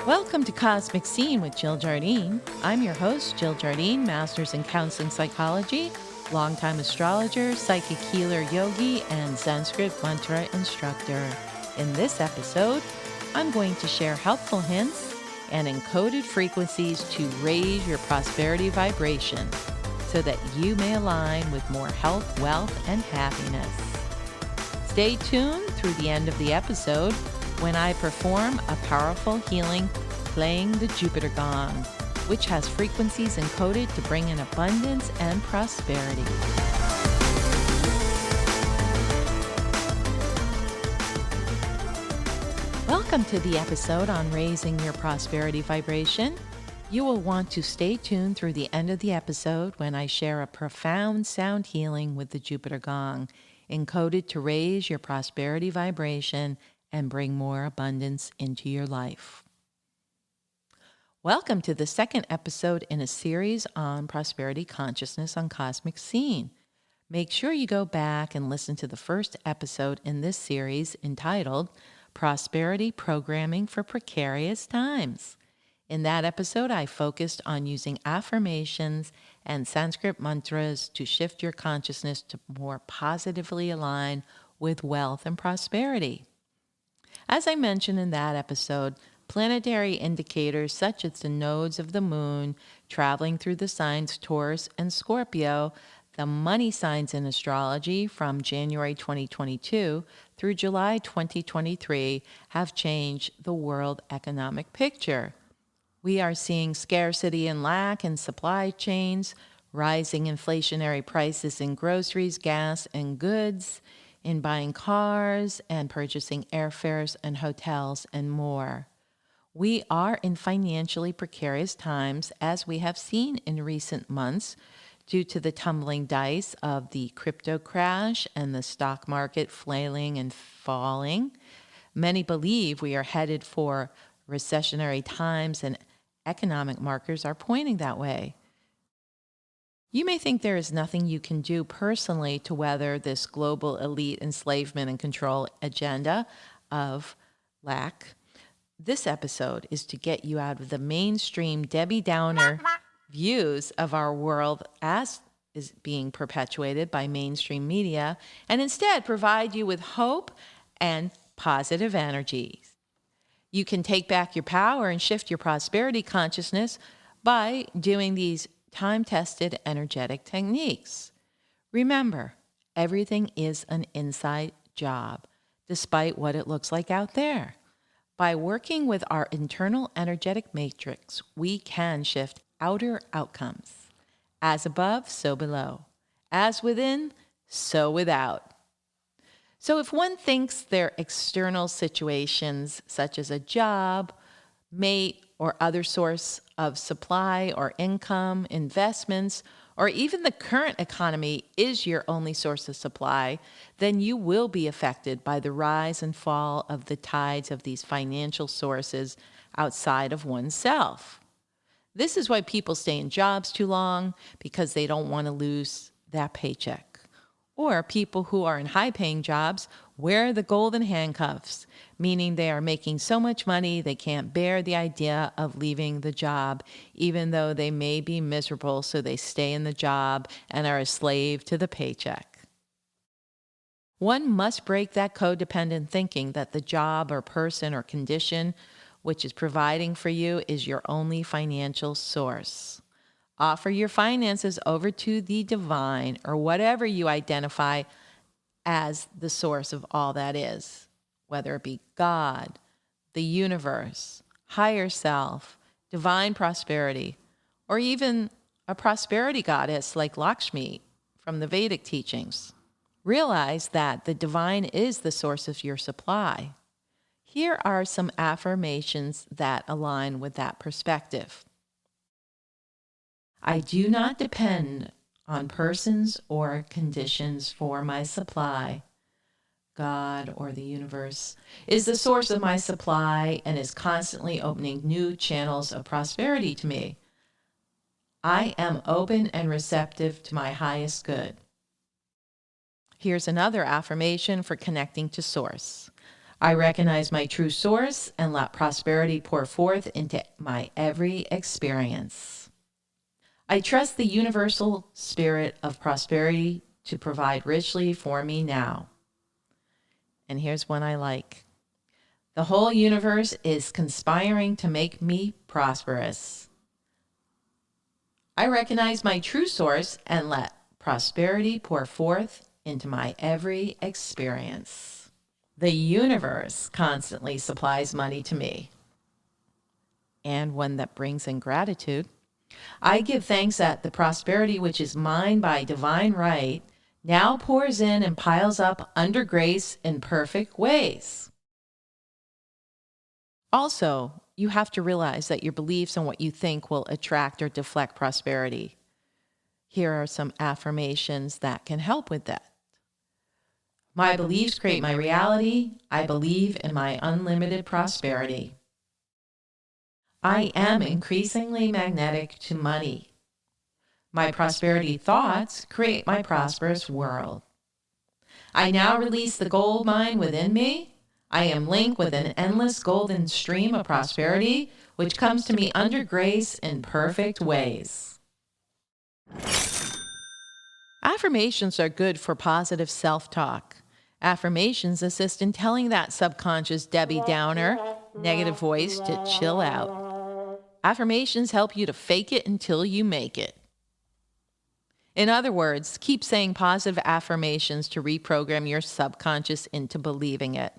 Welcome to Cosmic Scene with Jill Jardine. I'm your host, Jill Jardine, Master's in Counseling Psychology, longtime astrologer, psychic healer yogi, and Sanskrit Mantra instructor. In this episode, I'm going to share helpful hints and encoded frequencies to raise your prosperity vibration so that you may align with more health, wealth, and happiness. Stay tuned through the end of the episode when I perform a powerful healing playing the Jupiter Gong, which has frequencies encoded to bring in abundance and prosperity. Welcome to the episode on raising your prosperity vibration. You will want to stay tuned through the end of the episode when I share a profound sound healing with the Jupiter Gong, encoded to raise your prosperity vibration and bring more abundance into your life. Welcome to the second episode in a series on prosperity consciousness on Cosmic Scene. Make sure you go back and listen to the first episode in this series entitled Prosperity Programming for Precarious Times. In that episode, I focused on using affirmations and Sanskrit mantras to shift your consciousness to more positively align with wealth and prosperity. As I mentioned in that episode, planetary indicators such as the nodes of the moon traveling through the signs Taurus and Scorpio, the money signs in astrology from January 2022 through July 2023 have changed the world economic picture. We are seeing scarcity and lack in supply chains, rising inflationary prices in groceries, gas, and goods, in buying cars and purchasing airfares and hotels and more. We are in financially precarious times, as we have seen in recent months, due to the tumbling dice of the crypto crash and the stock market flailing and falling. Many believe we are headed for recessionary times, and economic markers are pointing that way. You may think there is nothing you can do personally to weather this global elite enslavement and control agenda of lack. This episode is to get you out of the mainstream Debbie Downer views of our world as is being perpetuated by mainstream media, and instead provide you with hope and positive energies. You can take back your power and shift your prosperity consciousness by doing these time-tested energetic techniques. Remember, everything is an inside job, despite what it looks like out there. By working with our internal energetic matrix, we can shift outer outcomes. As above, so below. As within, so without. So if one thinks their external situations, such as a job, mate, or other source of supply or income, investments, or even the current economy is your only source of supply, then you will be affected by the rise and fall of the tides of these financial sources outside of oneself. This is why people stay in jobs too long, because they don't want to lose that paycheck. Or people who are in high-paying jobs wear the golden handcuffs, meaning they are making so much money they can't bear the idea of leaving the job, even though they may be miserable, so they stay in the job and are a slave to the paycheck. One must break that codependent thinking that the job or person or condition which is providing for you is your only financial source. Offer your finances over to the divine, or whatever you identify as the source of all that is, whether it be God, the universe, higher self, divine prosperity, or even a prosperity goddess like Lakshmi from the Vedic teachings. Realize that the divine is the source of your supply. Here are some affirmations that align with that perspective. I do not depend on persons or conditions for my supply. God, or the universe, is the source of my supply and is constantly opening new channels of prosperity to me. I am open and receptive to my highest good. Here's another affirmation for connecting to Source. I recognize my true source and let prosperity pour forth into my every experience. I trust the universal spirit of prosperity to provide richly for me now. And here's one I like. The whole universe is conspiring to make me prosperous. I recognize my true source and let prosperity pour forth into my every experience. The universe constantly supplies money to me. And one that brings in gratitude. I give thanks that the prosperity which is mine by divine right now pours in and piles up under grace in perfect ways. Also, you have to realize that your beliefs and what you think will attract or deflect prosperity. Here are some affirmations that can help with that. My beliefs create my reality. I believe in my unlimited prosperity. I am increasingly magnetic to money. My prosperity thoughts create my prosperous world. I now release the gold mine within me. I am linked with an endless golden stream of prosperity, which comes to me under grace in perfect ways. Affirmations are good for positive self-talk. Affirmations assist in telling that subconscious Debbie Downer negative voice to chill out. Affirmations help you to fake it until you make it. In other words, keep saying positive affirmations to reprogram your subconscious into believing it.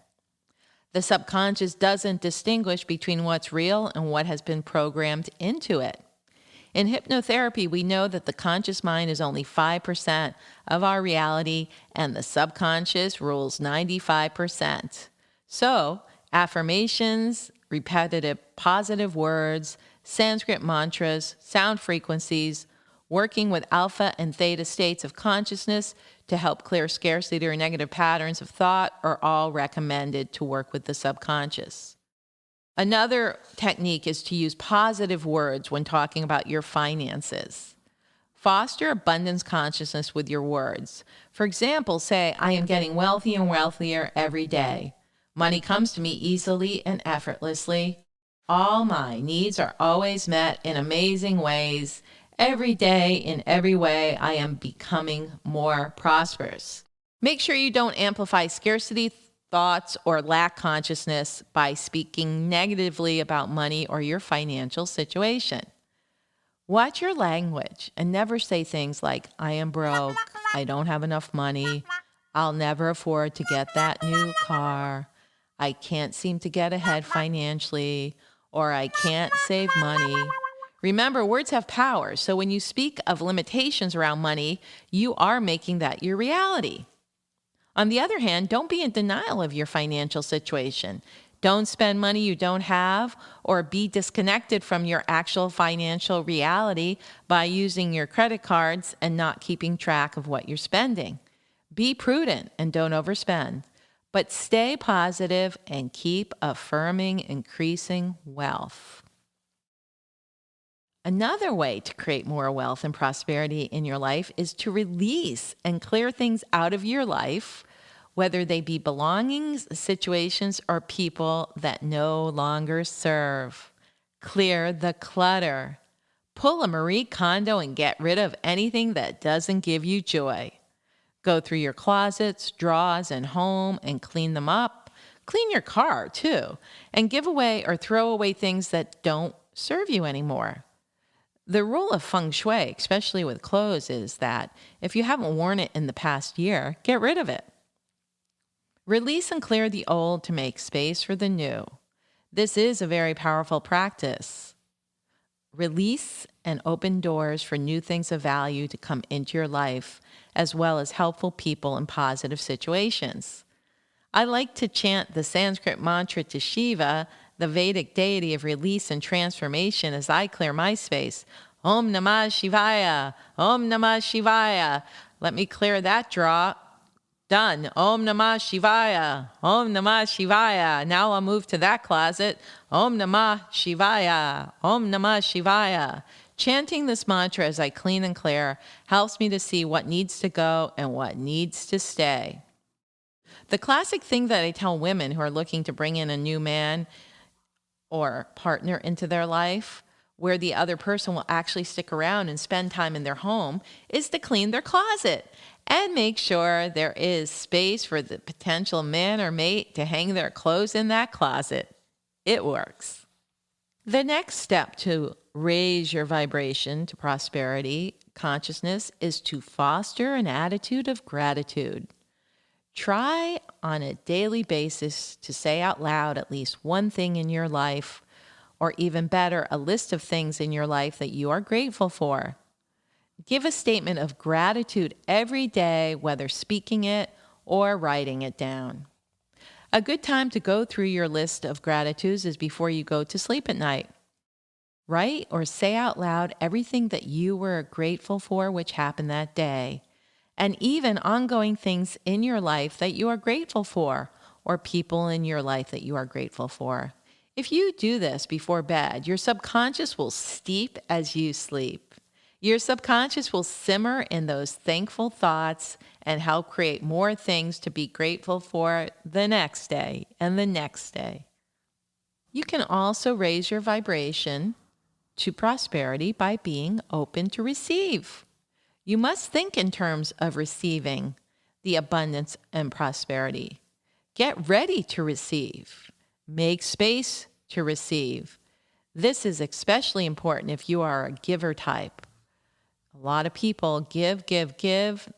The subconscious doesn't distinguish between what's real and what has been programmed into it. In hypnotherapy, we know that the conscious mind is only 5% of our reality and the subconscious rules 95%. So, affirmations, repetitive positive words, Sanskrit mantras, sound frequencies, working with alpha and theta states of consciousness to help clear scarcity or negative patterns of thought are all recommended to work with the subconscious. Another technique is to use positive words when talking about your finances. Foster abundance consciousness with your words. For example, say, I am getting wealthy and wealthier every day. Money comes to me easily and effortlessly. All my needs are always met in amazing ways. Every day, in every way, I am becoming more prosperous. Make sure you don't amplify scarcity thoughts or lack consciousness by speaking negatively about money or your financial situation. Watch your language and never say things like, I am broke, I don't have enough money, I'll never afford to get that new car, I can't seem to get ahead financially, or I can't save money. Remember, words have power, so when you speak of limitations around money, you are making that your reality. On the other hand, don't be in denial of your financial situation. Don't spend money you don't have or be disconnected from your actual financial reality by using your credit cards and not keeping track of what you're spending. Be prudent and don't overspend, but stay positive and keep affirming increasing wealth. Another way to create more wealth and prosperity in your life is to release and clear things out of your life, whether they be belongings, situations, or people that no longer serve. Clear the clutter. Pull a Marie Kondo and get rid of anything that doesn't give you joy. Go through your closets, drawers, and home and clean them up. Clean your car, too, and give away or throw away things that don't serve you anymore. The rule of feng shui, especially with clothes, is that if you haven't worn it in the past year, get rid of it. Release and clear the old to make space for the new. This is a very powerful practice. Release and open doors for new things of value to come into your life, as well as helpful people and positive situations. I like to chant the Sanskrit mantra to Shiva, the Vedic deity of release and transformation, as I clear my space. Om Namah Shivaya, Om Namah Shivaya. Let me clear that draw. Done. Om Namah Shivaya, Om Namah Shivaya. Now I'll move to that closet. Om Namah Shivaya, Om Namah Shivaya. Chanting this mantra as I clean and clear helps me to see what needs to go and what needs to stay. The classic thing that I tell women who are looking to bring in a new man or partner into their life, where the other person will actually stick around and spend time in their home, is to clean their closet and make sure there is space for the potential man or mate to hang their clothes in that closet. It works. The next step to raise your vibration to prosperity consciousness is to foster an attitude of gratitude. Try on a daily basis to say out loud at least one thing in your life, or even better, a list of things in your life that you are grateful for. Give a statement of gratitude every day, whether speaking it or writing it down. A good time to go through your list of gratitudes is before you go to sleep at night. Write or say out loud everything that you were grateful for which happened that day, and even ongoing things in your life that you are grateful for, or people in your life that you are grateful for. If you do this before bed, your subconscious will steep as you sleep. Your subconscious will simmer in those thankful thoughts and help create more things to be grateful for the next day and the next day. You can also raise your vibration to prosperity by being open to receive. You must think in terms of receiving the abundance and prosperity. Get ready to receive. Make space to receive. This is especially important if you are a giver type. A lot of people give,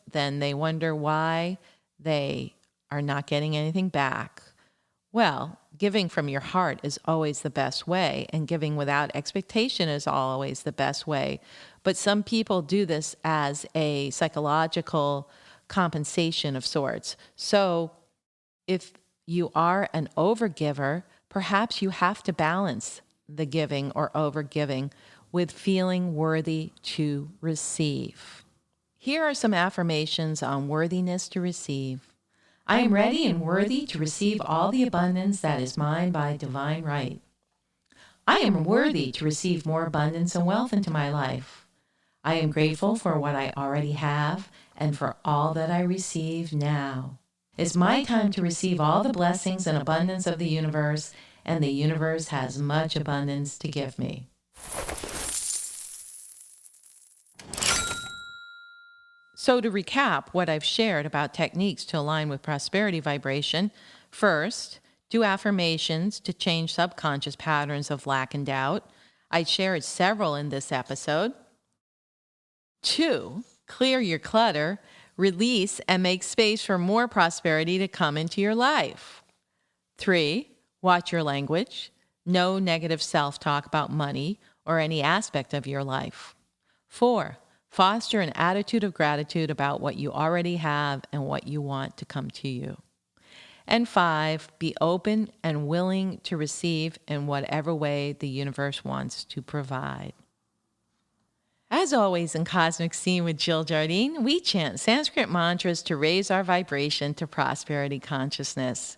then they wonder why they are not getting anything back. Well, giving from your heart is always the best way, and giving without expectation is always the best way. But some people do this as a psychological compensation of sorts. So if you are an overgiver, perhaps you have to balance the giving or overgiving with feeling worthy to receive. Here are some affirmations on worthiness to receive. I am ready and worthy to receive all the abundance that is mine by divine right. I am worthy to receive more abundance and wealth into my life. I am grateful for what I already have and for all that I receive now. It's my time to receive all the blessings and abundance of the universe, and the universe has much abundance to give me. So to recap what I've shared about techniques to align with prosperity vibration, first, do affirmations to change subconscious patterns of lack and doubt. I shared several in this episode. 2, clear your clutter, release, and make space for more prosperity to come into your life. 3, watch your language. No negative self-talk about money or any aspect of your life. 4, foster an attitude of gratitude about what you already have and what you want to come to you. And 5, be open and willing to receive in whatever way the universe wants to provide. As always in Cosmic Scene with Jill Jardine, we chant Sanskrit mantras to raise our vibration to prosperity consciousness.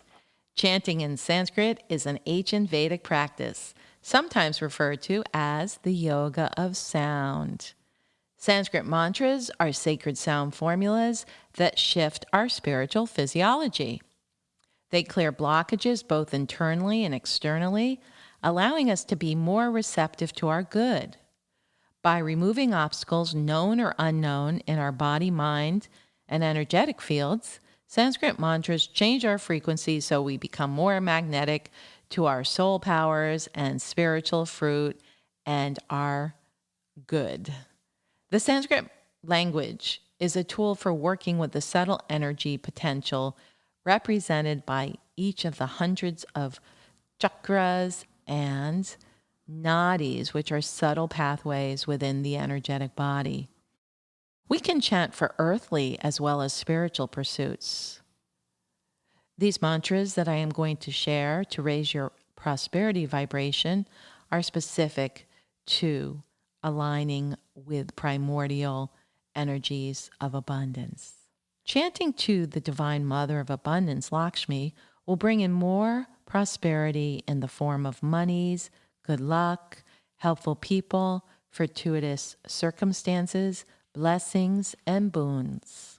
Chanting in Sanskrit is an ancient Vedic practice, sometimes referred to as the yoga of sound. Sanskrit mantras are sacred sound formulas that shift our spiritual physiology. They clear blockages both internally and externally, allowing us to be more receptive to our good. By removing obstacles known or unknown in our body, mind, and energetic fields, Sanskrit mantras change our frequency so we become more magnetic to our soul powers and spiritual fruit and our good. The Sanskrit language is a tool for working with the subtle energy potential represented by each of the hundreds of chakras and nadis, which are subtle pathways within the energetic body. We can chant for earthly as well as spiritual pursuits. These mantras that I am going to share to raise your prosperity vibration are specific to aligning with primordial energies of abundance. Chanting to the Divine Mother of Abundance, Lakshmi, will bring in more prosperity in the form of monies, good luck, helpful people, fortuitous circumstances, blessings, and boons.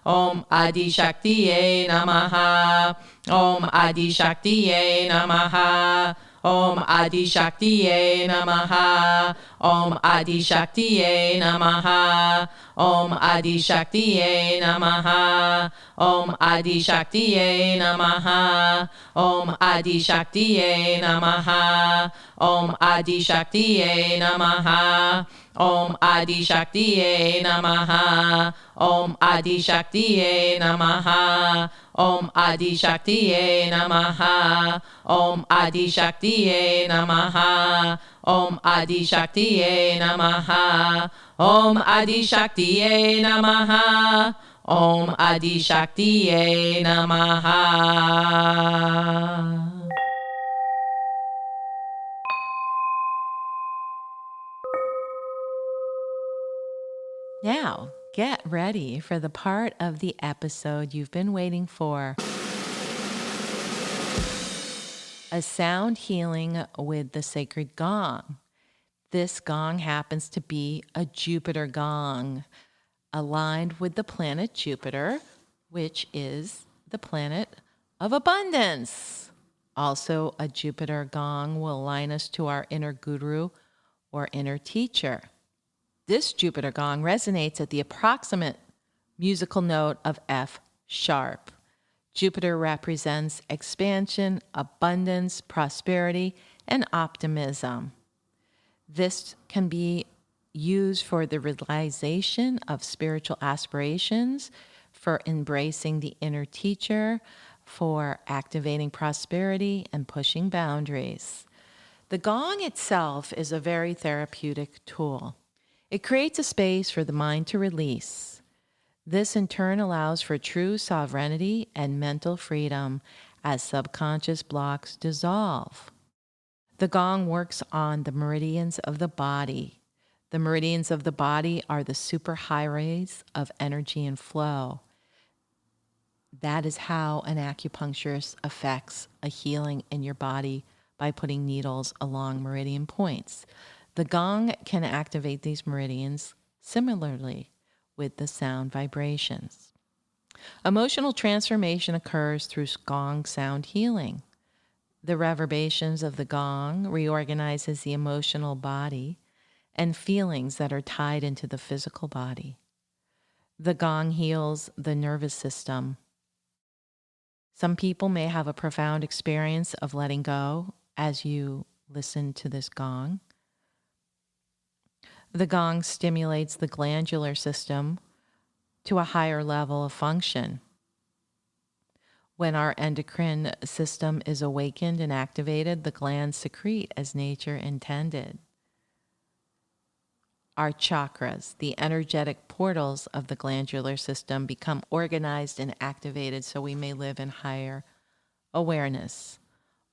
Om Adi Shaktiye Namaha. Om Adi Shaktiye Namaha. Om Adi Shaktiye Namaha. Om Adi Shaktiye Namaha. Om Adi Shaktiye Namaha. Om Adi Shaktiye Namaha. Om Adi Shaktiye Namaha. Om Adi Shaktiye Namaha. Om Adi Shaktiye Namaha. Om Adi Shaktiye Namaha. Om Adi Shaktiye Namaha. Om Adi Shaktiye Namaha. Om Adi Shaktiye Namaha. Om Adi Shaktiye Namaha. Om Adi Shaktiye Namaha. Now, get ready for the part of the episode you've been waiting for. A sound healing with the sacred gong. This gong happens to be a Jupiter gong, aligned with the planet Jupiter, which is the planet of abundance. Also, a Jupiter gong will align us to our inner guru or inner teacher. This Jupiter gong resonates at the approximate musical note of F sharp. Jupiter represents expansion, abundance, prosperity, and optimism. This can be used for the realization of spiritual aspirations, for embracing the inner teacher, for activating prosperity and pushing boundaries. The gong itself is a very therapeutic tool. It creates a space for the mind to release. This in turn allows for true sovereignty and mental freedom as subconscious blocks dissolve. The gong works on the meridians of the body. The meridians of the body are the superhighways of energy and flow. That is how an acupuncturist affects a healing in your body, by putting needles along meridian points. The gong can activate these meridians similarly with the sound vibrations. Emotional transformation occurs through gong sound healing. The reverberations of the gong reorganizes the emotional body and feelings that are tied into the physical body. The gong heals the nervous system. Some people may have a profound experience of letting go as you listen to this gong. The gong stimulates the glandular system to a higher level of function. When our endocrine system is awakened and activated, the glands secrete as nature intended. Our chakras, the energetic portals of the glandular system, become organized and activated so we may live in higher awareness.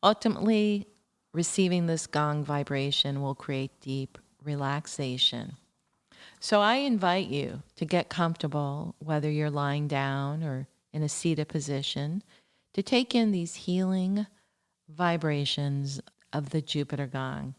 Ultimately, receiving this gong vibration will create deep relaxation. So I invite you to get comfortable, whether you're lying down or in a seated position, to take in these healing vibrations of the Jupiter gong.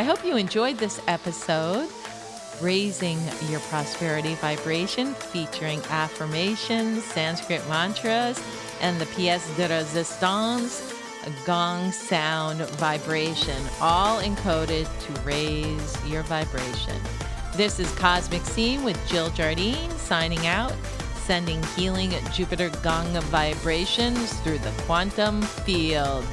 I hope you enjoyed this episode, Raising Your Prosperity Vibration, featuring affirmations, Sanskrit mantras, and the pièce de résistance, gong sound vibration, all encoded to raise your vibration. This is Cosmic Scene with Jill Jardine signing out, sending healing Jupiter Gong vibrations through the quantum field.